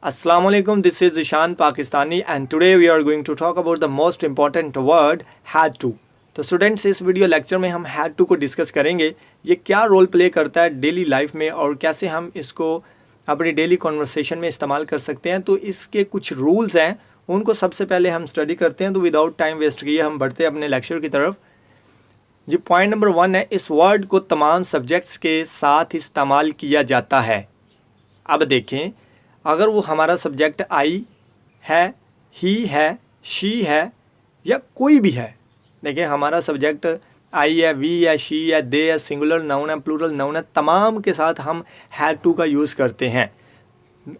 Assalamu alaikum, this is Ishan Pakistani and today we are going to talk about the most important word had to। तो students इस video lecture में हम had to को discuss करेंगे। ये क्या role play करता है डेली लाइफ में और कैसे हम इसको अपनी डेली कॉन्वर्सेशन में इस्तेमाल कर सकते हैं। तो इसके कुछ रूल्स हैं, उनको सबसे पहले हम स्टडी करते हैं। तो विदाउट टाइम वेस्ट किए हम बढ़ते हैं अपने लेक्चर की तरफ। जी पॉइंट नंबर 1 है, इस वर्ड को तमाम सब्जेक्ट्स के साथ इस्तेमाल किया जाता है। अब देखें, अगर वो हमारा सब्जेक्ट आई है, ही है, शी है या कोई भी है। देखिए हमारा सब्जेक्ट आई है, वी है, शी है, दे है, सिंगुलर नाउन है, प्लूरल नाउन है, तमाम के साथ हम हैड टू का यूज़ करते हैं।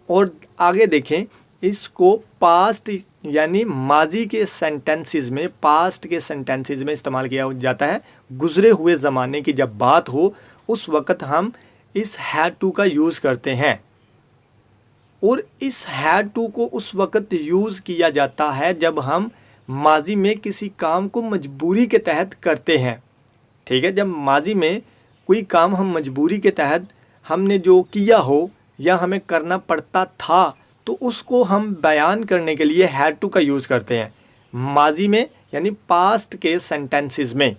और आगे देखें, इसको पास्ट यानी माजी के सेंटेंसेस में, पास्ट के सेंटेंसेस में इस्तेमाल किया जाता है। गुज़रे हुए ज़माने की जब बात हो उस वक़्त हम इस हैड टू का यूज़ करते हैं। और इस हैड टू को उस वक़्त यूज़ किया जाता है जब हम माजी में किसी काम को मजबूरी के तहत करते हैं। ठीक है, जब माजी में कोई काम हम मजबूरी के तहत हमने जो किया हो या हमें करना पड़ता था, तो उसको हम बयान करने के लिए हैड टू का यूज़ करते हैं माजी में, यानी पास्ट के सेंटेंसेस में।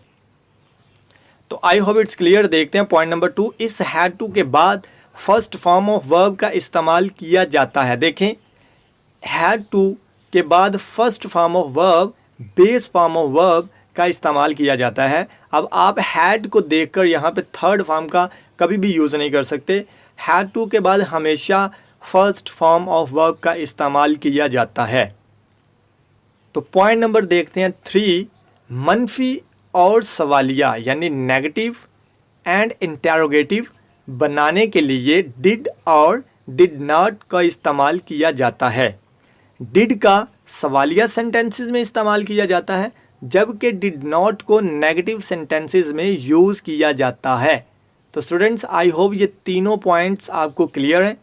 तो आई होप इट्स क्लियर। देखते हैं पॉइंट नंबर 2, इस हैड टू के बाद फर्स्ट फॉर्म ऑफ वर्ब का इस्तेमाल किया जाता है। देखें, हैड टू के बाद first form of verb, base form of verb का इस्तेमाल किया जाता है। अब आप हैड को देखकर यहाँ पे थर्ड फॉर्म का कभी भी यूज़ नहीं कर सकते। हैड टू के बाद हमेशा फर्स्ट फॉर्म ऑफ वर्ब का इस्तेमाल किया जाता है। तो पॉइंट नंबर देखते हैं 3, मनफी और सवालिया यानी नेगेटिव एंड इंटेरोगेटिव बनाने के लिए डिड और डिड नॉट का इस्तेमाल किया जाता है। डिड का सवालिया सेंटेंसेस में इस्तेमाल किया जाता है, जबकि डिड नॉट को नेगेटिव सेंटेंसेस में यूज़ किया जाता है। तो स्टूडेंट्स, आई होप ये तीनों पॉइंट्स आपको क्लियर हैं।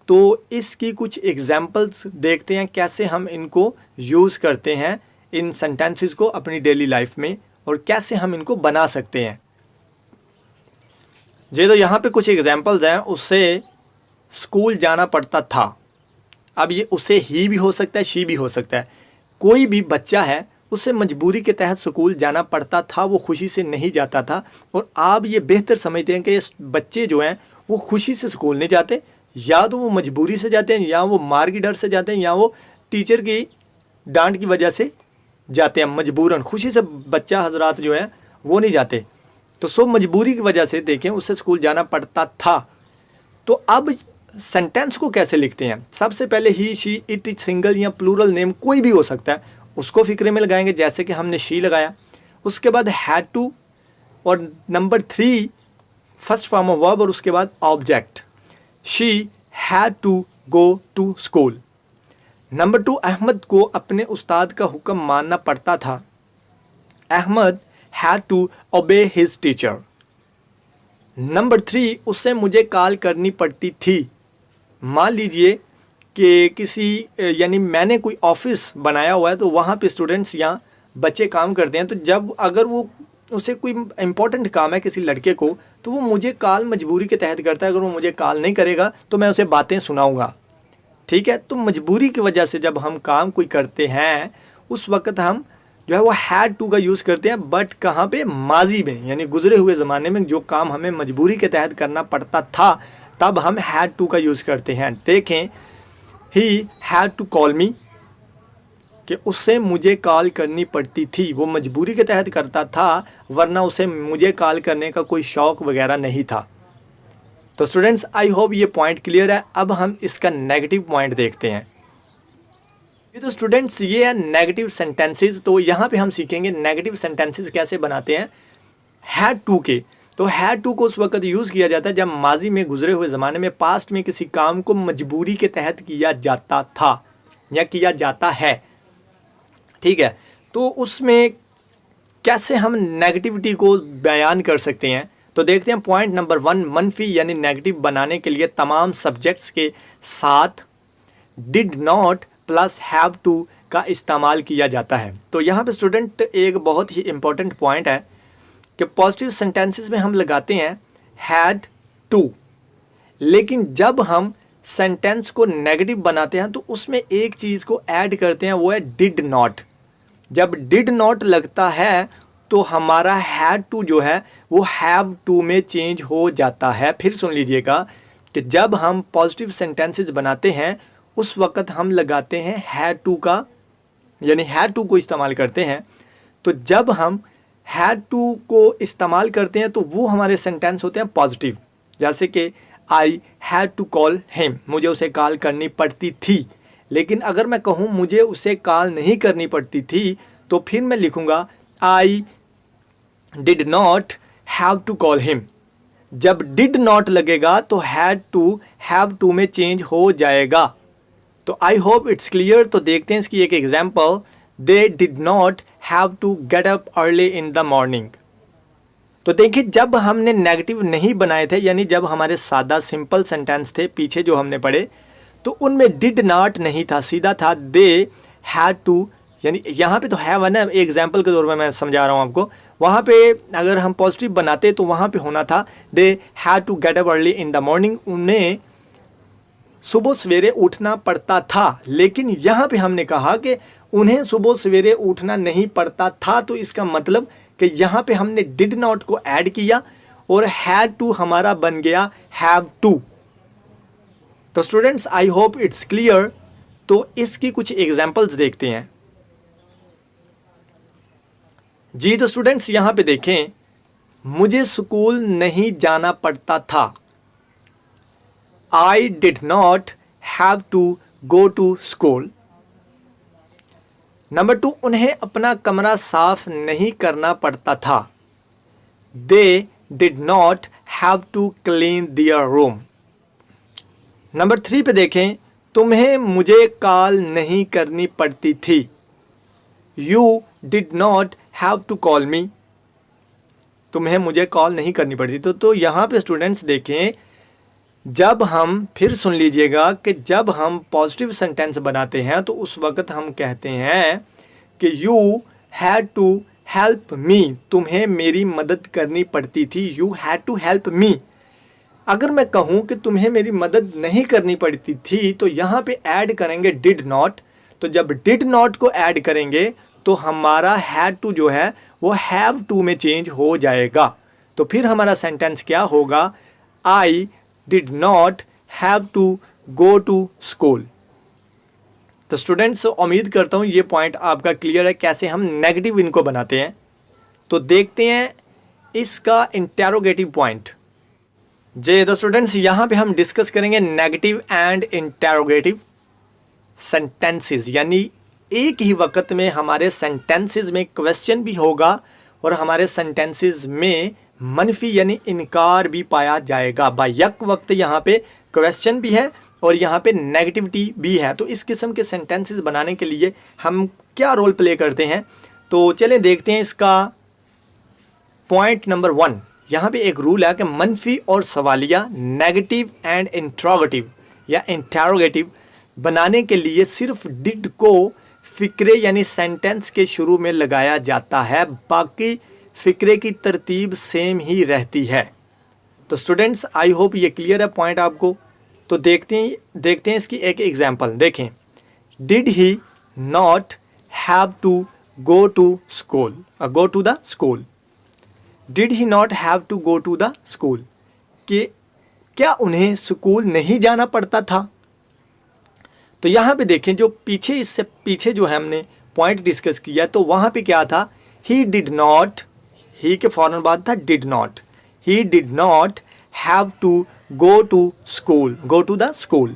तो इसकी कुछ एग्जांपल्स देखते हैं, कैसे हम इनको यूज़ करते हैं इन सेंटेंसेस को अपनी डेली लाइफ में और कैसे हम इनको बना सकते हैं। जी तो यहाँ पे कुछ एग्जांपल्स हैं। उससे स्कूल जाना पड़ता था। अब ये उसे ही भी हो सकता है, शी भी हो सकता है। कोई भी बच्चा है, उसे मजबूरी के तहत स्कूल जाना पड़ता था, वो खुशी से नहीं जाता था। और आप ये बेहतर समझते हैं कि बच्चे जो हैं वो खुशी से स्कूल नहीं जाते, या तो वो मजबूरी से जाते हैं, या वो मार की डर से जाते हैं, या वो टीचर की डांट की वजह से जाते हैं। मजबूरन, खुशी से बच्चा हजरात जो है वो नहीं जाते। तो सो मजबूरी की वजह से देखें उससे स्कूल जाना पड़ता था। तो अब सेंटेंस को कैसे लिखते हैं? सबसे पहले ही, शी, इट, सिंगल या प्लूरल नेम कोई भी हो सकता है, उसको फिक्रे में लगाएंगे, जैसे कि हमने शी लगाया। उसके बाद हैड टू, और number 3 first form of verb, और उसके बाद object. She had to go to school. Number 2, Ahmad को अपने उस्ताद का हुक्म मानना पड़ता था। Ahmad had to obey his teacher। Number 3, उससे मुझे कॉल करनी पड़ती थी। मान लीजिए कि किसी यानी मैंने कोई ऑफिस बनाया हुआ है, तो वहाँ पे स्टूडेंट्स या बच्चे काम करते हैं। तो जब अगर वो उसे कोई इम्पोर्टेंट काम है किसी लड़के को, तो वो मुझे कॉल मजबूरी के तहत करता है। अगर वो मुझे कॉल नहीं करेगा तो मैं उसे बातें सुनाऊंगा। ठीक है, तो मजबूरी की वजह से जब हम काम कोई करते हैं, उस वक्त हम जो है वो हैड टू का यूज़ करते हैं। बट कहाँ पे? माजी में, यानी गुजरे हुए ज़माने में जो काम हमें मजबूरी के तहत करना पड़ता था, तब हम हैड टू का यूज़ करते हैं। देखें, he had to call me, कि उससे मुझे कॉल करनी पड़ती थी। वो मजबूरी के तहत करता था, वरना उसे मुझे कॉल करने का कोई शौक़ वगैरह नहीं था। तो स्टूडेंट्स, आई होप ये पॉइंट क्लियर है। अब हम इसका नेगेटिव पॉइंट देखते हैं। तो स्टूडेंट्स, ये है नेगेटिव सेंटेंसेस। तो यहाँ पे हम सीखेंगे नेगेटिव सेंटेंसेस कैसे बनाते हैं हैड टू के। तो हैड टू को उस वक्त यूज़ किया जाता है जब माजी में, गुजरे हुए ज़माने में, पास्ट में किसी काम को मजबूरी के तहत किया जाता था या किया जाता है। ठीक है, तो उसमें कैसे हम नेगेटिविटी को बयान कर सकते हैं? तो देखते हैं पॉइंट नंबर 1, मनफी यानी नेगेटिव बनाने के लिए तमाम सब्जेक्ट्स के साथ did not plus have to का इस्तेमाल किया जाता है। तो यहाँ पे स्टूडेंट एक बहुत ही इम्पोर्टेंट पॉइंट है कि पॉजिटिव सेंटेंसेस में हम लगाते हैं हैड टू, लेकिन जब हम सेंटेंस को नेगेटिव बनाते हैं तो उसमें एक चीज़ को ऐड करते हैं, वो है डिड नॉट। जब डिड नॉट लगता है तो हमारा हैड टू जो है वो हैव टू में चेंज हो जाता है। फिर सुन लीजिएगा कि जब हम पॉजिटिव सेंटेंसेस बनाते हैं उस वक़्त हम लगाते हैं हैड टू का, यानी हैड टू को इस्तेमाल करते हैं। तो जब हम हैड टू को इस्तेमाल करते हैं तो वो हमारे सेंटेंस होते हैं पॉजिटिव। जैसे कि I had to call him, मुझे उसे कॉल करनी पड़ती थी। लेकिन अगर मैं कहूँ मुझे उसे कॉल नहीं करनी पड़ती थी तो फिर मैं लिखूँगा I did not have to call him. जब डिड नॉट लगेगा तो हैड टू हैव टू में चेंज हो जाएगा। तो आई होप इट्स क्लियर। तो देखते हैं इसकी एक example. They did not have to get up early in the morning. तो देखिए जब हमने नेगेटिव नहीं बनाए थे, यानी जब हमारे सादा सिंपल सेंटेंस थे पीछे जो हमने पढ़े, तो उनमें डिड नॉट नहीं था, सीधा था दे हैड टू। यानी यहाँ पे तो हैव है ना, एग्जाम्पल के तौर पे मैं समझा रहा हूँ आपको। वहाँ पे अगर हम पॉजिटिव बनाते तो वहाँ पे होना था they had to get up early in the morning, उन्हें सुबह सवेरे उठना पड़ता था। लेकिन यहाँ पे हमने कहा कि उन्हें सुबह सवेरे उठना नहीं पड़ता था, तो इसका मतलब कि यहाँ पे हमने डिड नॉट को ऐड किया और हैड टू हमारा बन गया हैव टू। तो students I hope it's clear. तो इसकी कुछ एग्जांपल्स देखते हैं जी। तो स्टूडेंट्स यहाँ पे देखें, मुझे स्कूल नहीं जाना पड़ता था। I did not have to go to school. Number 2, उन्हें अपना कमरा साफ नहीं करना पड़ता था। They did not have to clean their room. Number 3 पे देखें, तुम्हें मुझे कॉल नहीं करनी पड़ती थी। You did not have to call me. तुम्हें मुझे कॉल नहीं करनी पड़ती। तो यहाँ पे स्टूडेंट्स देखें, जब हम फिर सुन लीजिएगा कि जब हम पॉजिटिव सेंटेंस बनाते हैं तो उस वक्त हम कहते हैं कि you had to help me, तुम्हें मेरी मदद करनी पड़ती थी। You had to help me. अगर मैं कहूँ कि तुम्हें मेरी मदद नहीं करनी पड़ती थी तो यहाँ पे ऐड करेंगे डिड नॉट। तो जब डिड नॉट को ऐड करेंगे तो हमारा हैड टू जो है वो हैव टू में चेंज हो जाएगा। तो फिर हमारा सेंटेंस क्या होगा, आई did not have to go to school। तो स्टूडेंट्स उम्मीद करता हूँ ये पॉइंट आपका क्लियर है कैसे हम नेगेटिव इनको बनाते हैं। तो देखते हैं इसका इंटेरोगेटिव पॉइंट। जी तो स्टूडेंट्स यहाँ पे हम डिस्कस करेंगे नेगेटिव एंड इंटेरोगेटिव सेंटेंसेस, यानी एक ही वक्त में हमारे सेंटेंसेस में क्वेश्चन भी होगा और हमारे सेंटेंसेस में मनफी यानी इनकार भी पाया जाएगा। बायक वक्त यहाँ पे क्वेश्चन भी है और यहाँ पे नेगेटिविटी भी है। तो इस किस्म के सेंटेंसेस बनाने के लिए हम क्या रोल प्ले करते हैं, तो चलें देखते हैं इसका पॉइंट नंबर 1। यहाँ पे एक रूल है कि मनफी और सवालिया नेगेटिव एंड इंट्रोगेटिव या इंटेरोगेटिव बनाने के लिए सिर्फ डिड को फिक्रे यानी सेंटेंस के शुरू में लगाया जाता है, बाकी फिक्रे की तरतीब सेम ही रहती है। तो स्टूडेंट्स आई होप ये क्लियर है पॉइंट आपको। तो देखते हैं इसकी एक एग्जांपल। देखें, did he not have to go to school, go to the school. Did he not have to go to the school, कि क्या उन्हें स्कूल नहीं जाना पड़ता था। तो यहाँ पे देखें जो पीछे, इससे पीछे जो है हमने पॉइंट डिस्कस किया तो वहाँ पे क्या था, ही डिड नॉट, ही के फौरन बाद था did not, he did not have to go to school, go to the school.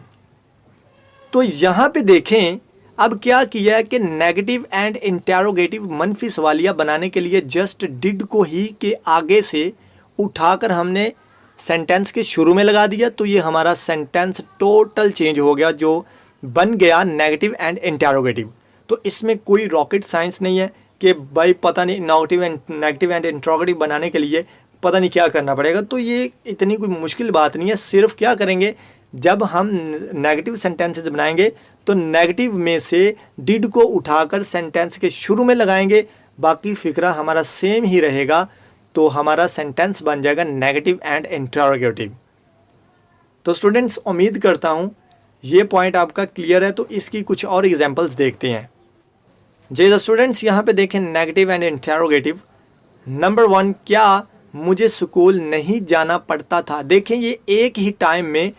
तो यहाँ पे देखें अब क्या किया है कि नेगेटिव एंड इंटेरोगेटिव मनफी सवालिया बनाने के लिए जस्ट डिड को ही के आगे से उठाकर हमने सेंटेंस के शुरू में लगा दिया। तो ये हमारा सेंटेंस टोटल चेंज हो गया, जो बन गया नेगेटिव एंड इंटेरोगेटिव। तो इसमें कोई रॉकेट साइंस नहीं है कि भाई पता नहीं नेगेटिव एंड इंट्रोगेटिव बनाने के लिए पता नहीं क्या करना पड़ेगा। तो ये इतनी कोई मुश्किल बात नहीं है। सिर्फ क्या करेंगे, जब हम नेगेटिव सेंटेंसेस बनाएंगे तो नेगेटिव में से डिड को उठाकर सेंटेंस के शुरू में लगाएंगे, बाकी फिक्रा हमारा सेम ही रहेगा। तो हमारा सेंटेंस बन जाएगा नेगेटिव एंड इंट्रोगेटिव। तो स्टूडेंट्स उम्मीद करता हूँ ये पॉइंट आपका क्लियर है तो इसकी कुछ और एग्जांपल्स देखते हैं। जी स्टूडेंट्स, यहाँ पे देखें नेगेटिव एंड इंटेरोगेटिव। नंबर 1, क्या मुझे स्कूल नहीं जाना पड़ता था। देखें ये एक ही टाइम में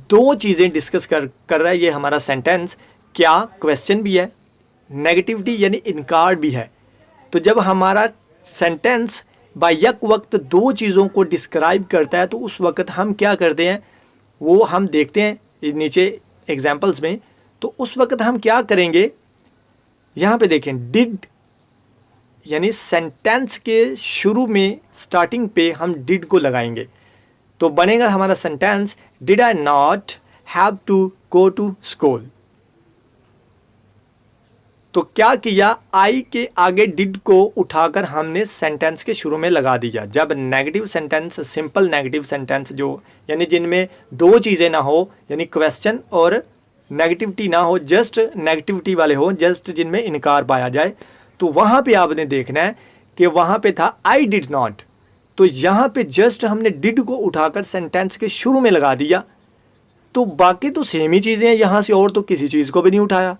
दो चीज़ें डिस्कस कर रहा है ये हमारा सेंटेंस। क्या क्वेश्चन भी है, नेगेटिविटी यानी इनकार भी है। तो जब हमारा सेंटेंस बायक वक्त दो चीज़ों को डिस्क्राइब करता है तो उस वक्त हम क्या करते हैं वो हम देखते हैं नीचे एग्जाम्पल्स में। तो उस वक्त हम क्या करेंगे, यहाँ पे देखें डिड यानी सेंटेंस के शुरू में स्टार्टिंग पे हम डिड को लगाएंगे तो बनेगा हमारा sentence did I not have to go to school. तो क्या किया, आई के आगे डिड को उठाकर हमने सेंटेंस के शुरू में लगा दिया। जब negative sentence, simple negative sentence जो यानी जिनमें दो चीज़ें ना हो यानी क्वेश्चन और नेगेटिविटी ना हो, जस्ट नेगेटिविटी वाले हो, जस्ट जिनमें इनकार पाया जाए, तो वहाँ पे आपने देखना है कि वहाँ पे था आई डिड नॉट। तो यहाँ पे जस्ट हमने डिड को उठाकर सेंटेंस के शुरू में लगा दिया। तो बाकी तो सेम ही चीज़ें हैं यहाँ से, और तो किसी चीज़ को भी नहीं उठाया।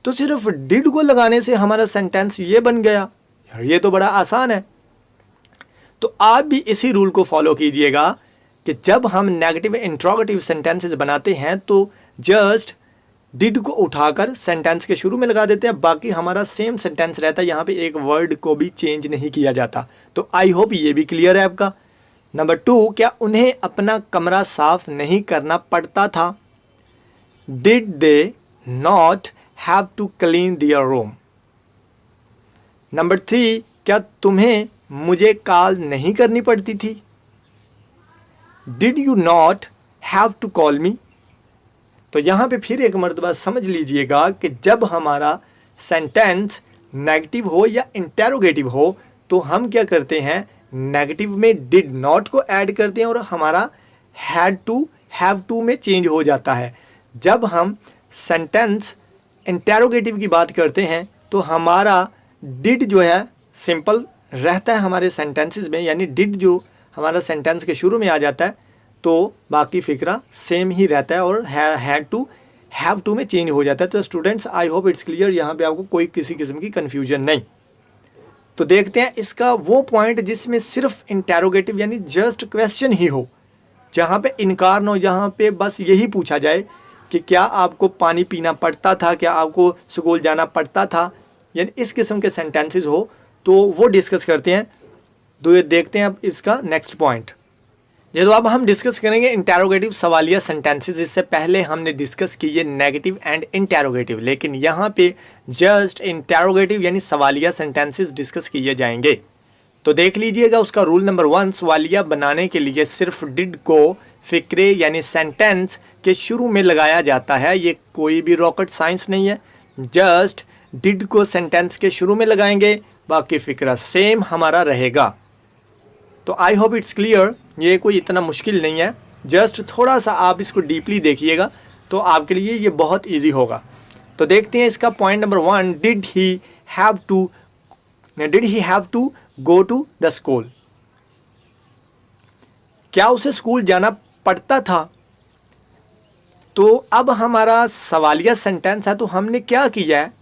तो सिर्फ डिड को लगाने से हमारा सेंटेंस ये बन गया। यार ये तो बड़ा आसान है। तो आप भी इसी रूल को फॉलो कीजिएगा कि जब हम नेगेटिव इंट्रोगेटिव सेंटेंसेस बनाते हैं तो जस्ट डिड को उठाकर सेंटेंस के शुरू में लगा देते हैं, बाकी हमारा सेम सेंटेंस रहता है। यहाँ पे एक वर्ड को भी चेंज नहीं किया जाता। तो आई होप ये भी क्लियर है आपका। नंबर 2, क्या उन्हें अपना कमरा साफ नहीं करना पड़ता था। Did they not have to clean their room. Number 3, क्या तुम्हें मुझे कॉल नहीं करनी पड़ती थी। Did you not have to call me. तो यहाँ पे फिर एक मर्तबा समझ लीजिएगा कि जब हमारा सेंटेंस नेगेटिव हो या इंटेरोगेटिव हो तो हम क्या करते हैं, नेगेटिव में डिड नॉट को ऐड करते हैं और हमारा हैड टू हैव टू में चेंज हो जाता है। जब हम सेंटेंस इंटेरोगेटिव की बात करते हैं तो हमारा डिड जो है सिंपल रहता है हमारे सेंटेंसेस में, यानी डिड जो हमारा सेंटेंस के शुरू में आ जाता है तो बाकी फिक्रा सेम ही रहता है और हैड टू हैव टू में चेंज हो जाता है। तो students I hope it's clear, यहाँ पे आपको कोई किसी किस्म की कन्फ्यूजन नहीं। तो देखते हैं इसका वो पॉइंट जिसमें सिर्फ इंटेरोगेटिव यानी जस्ट क्वेश्चन ही हो, जहाँ पे इनकार ना हो, जहाँ पे बस यही पूछा जाए कि क्या आपको पानी पीना पड़ता था, क्या आपको स्कूल जाना पड़ता था, यानी इस किस्म के सेंटेंसेस हो तो वो डिस्कस करते हैं। तो ये देखते हैं अब इसका नेक्स्ट पॉइंट। तो अब हम डिस्कस करेंगे इंटेरोगेटिव सवालिया सेंटेंसेस। इससे पहले हमने डिस्कस किए नेगेटिव एंड इंटेरोगेटिव, लेकिन यहाँ पे जस्ट इंटेरोगेटिव यानी सवालिया सेंटेंसेस डिस्कस किए जाएंगे। तो देख लीजिएगा उसका रूल नंबर 1, सवालिया बनाने के लिए सिर्फ डिड को फिक्रे यानी सेंटेंस के शुरू में लगाया जाता है। ये कोई भी रॉकेट साइंस नहीं है, जस्ट डिड को सेंटेंस के शुरू में लगाएंगे, बाकी फिक्रा सेम हमारा रहेगा। तो आई होप इट्स क्लियर, ये कोई इतना मुश्किल नहीं है, जस्ट थोड़ा सा आप इसको डीपली देखिएगा तो आपके लिए ये बहुत इजी होगा। तो देखते हैं इसका point number 1, did he have to go to the school. क्या उसे स्कूल जाना पड़ता था। तो अब हमारा सवालिया सेंटेंस है तो हमने क्या किया है,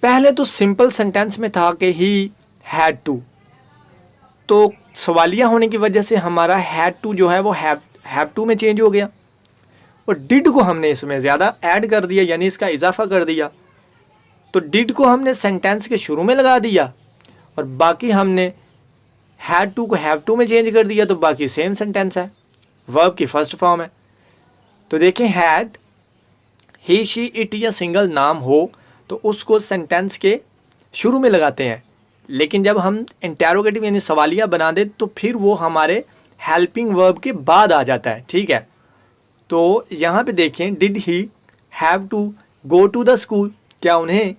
पहले तो सिंपल सेंटेंस में था कि ही हैड टू, तो सवालिया होने की वजह से हमारा हैड टू जो है वो हैव टू में चेंज हो गया और डिड को हमने इसमें ज़्यादा ऐड कर दिया यानी इसका इजाफा कर दिया। तो डिड को हमने सेंटेंस के शुरू में लगा दिया और बाकी हमने हैड टू को हैव टू में चेंज कर दिया, तो बाकी सेम सेंटेंस है, वर्ब की फर्स्ट फॉर्म है। तो देखें हैड, ही शी इट या सिंगल नाम हो तो उसको सेंटेंस के शुरू में लगाते हैं, लेकिन जब हम इंटेरोगेटिव यानी सवालिया बना दे तो फिर वो हमारे हेल्पिंग वर्ब के बाद आ जाता है। ठीक है, तो यहाँ पे देखें did he have to go to the school, क्या उन्हें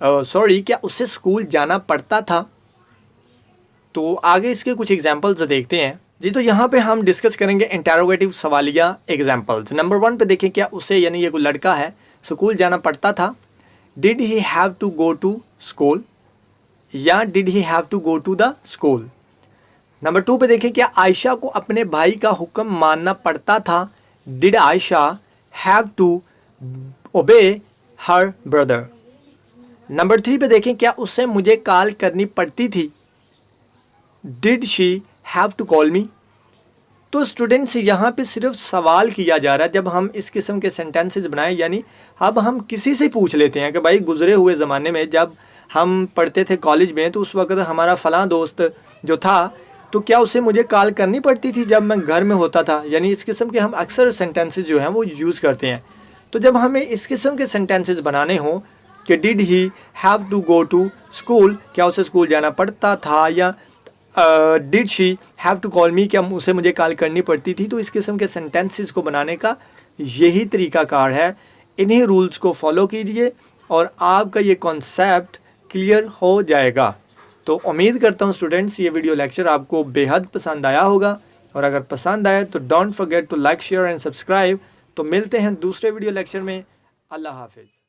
क्या उससे स्कूल जाना पड़ता था। तो आगे इसके कुछ एग्जाम्पल्स देखते हैं जी। तो यहाँ पे हम डिस्कस करेंगे इंटेरोगेटिव सवालिया एग्जाम्पल्स। नंबर 1 पे देखें, क्या उसे यानी ये कोई लड़का है स्कूल जाना पड़ता था। Did he have to go to school या did he have to go to the school. Number 2 पे देखें, क्या आयशा को अपने भाई का हुक्म मानना पड़ता था। Did Ayesha have to obey her brother. Number 3 पे देखें, क्या उसे मुझे कॉल करनी पड़ती थी? Did she have to call me? तो स्टूडेंट्स यहाँ पे सिर्फ सवाल किया जा रहा है। जब हम इस किस्म के सेंटेंसेस बनाएं, यानी अब हम किसी से पूछ लेते हैं कि भाई गुजरे हुए ज़माने में जब हम पढ़ते थे कॉलेज में, तो उस वक्त हमारा फ़लाँ दोस्त जो था, तो क्या उसे मुझे कॉल करनी पड़ती थी जब मैं घर में होता था? यानी इस किस्म के हम अक्सर सेंटेंसेस जो हैं वो यूज़ करते हैं। तो जब हमें इस किस्म के सेंटेंसेस बनाने हों कि did he have to go to school, क्या उसे स्कूल जाना पड़ता था, या did she have to call me, क्या उसे मुझे कॉल करनी पड़ती थी, तो इस किस्म के सेंटेंसेस को बनाने का यही तरीकाकार है। इन्हीं रूल्स को फॉलो कीजिए और आपका ये कॉन्सेप्ट क्लियर हो जाएगा। तो उम्मीद करता हूँ स्टूडेंट्स ये वीडियो लेक्चर आपको बेहद पसंद आया होगा, और अगर पसंद आए तो don't forget to like, share and subscribe. तो मिलते हैं दूसरे वीडियो लेक्चर में। अल्लाह हाफिज़।